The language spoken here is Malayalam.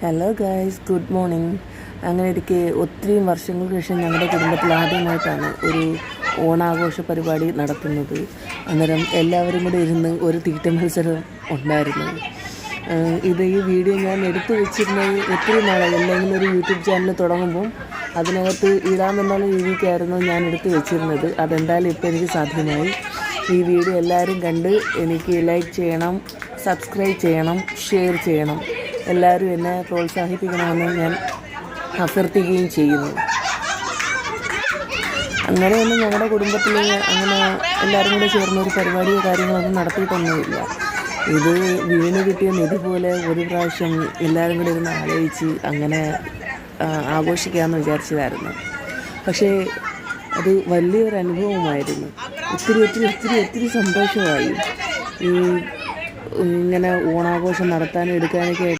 Hello guys, good morning. അങ്ങനെ ഇരിക്കെ ഒത്തിരി വർഷങ്ങൾക്ക് ശേഷം ഞങ്ങളുടെ കുടുംബത്തിൽ ആദ്യമായിട്ടാണ് ഒരു ഓണാഘോഷ പരിപാടി നടത്തുന്നത്. അന്നേരം എല്ലാവരും കൂടെ ഇരുന്ന് ഒരു തീറ്റ മത്സരം ഉണ്ടായിരുന്നു. ഈ വീഡിയോ ഞാൻ എടുത്തു വെച്ചിരുന്നത് ഒത്തിരി നാളായി. എന്തെങ്കിലും ഒരു യൂട്യൂബ് ചാനൽ തുടങ്ങുമ്പം അതിനകത്ത് ഇടാമെന്നുള്ള രീതിക്കായിരുന്നു ഞാൻ എടുത്തു വെച്ചിരുന്നത്. അതെന്തായാലും ഇപ്പോൾ എനിക്ക് സാധ്യമായി. ഈ വീഡിയോ എല്ലാവരും കണ്ട് എനിക്ക് ലൈക്ക് ചെയ്യണം, സബ്സ്ക്രൈബ് ചെയ്യണം, ഷെയർ ചെയ്യണം. എല്ലാവരും എന്നെ പ്രോത്സാഹിപ്പിക്കണമെന്ന് ഞാൻ അഭ്യർത്ഥിക്കുകയും ചെയ്യുന്നു. അങ്ങനെയൊന്നും ഞങ്ങളുടെ കുടുംബത്തിൽ അങ്ങനെ എല്ലാവരും കൂടെ ചേർന്ന ഒരു പരിപാടിയോ കാര്യങ്ങളൊന്നും നടത്തിയിട്ടൊന്നുമില്ല. ഇത് വീണ് കിട്ടിയ നിധി പോലെ ഒരു പ്രാവശ്യം എല്ലാവരും കൂടെ ഇരുന്ന് ആലോചിച്ച് അങ്ങനെ ആഘോഷിക്കാമെന്ന് വിചാരിച്ചതായിരുന്നു. പക്ഷേ അത് വലിയൊരു അനുഭവമായിരുന്നു. ഒത്തിരി സന്തോഷമായി. ഇങ്ങനെ ഓണാഘോഷം നടത്താനും എടുക്കാനൊക്കെ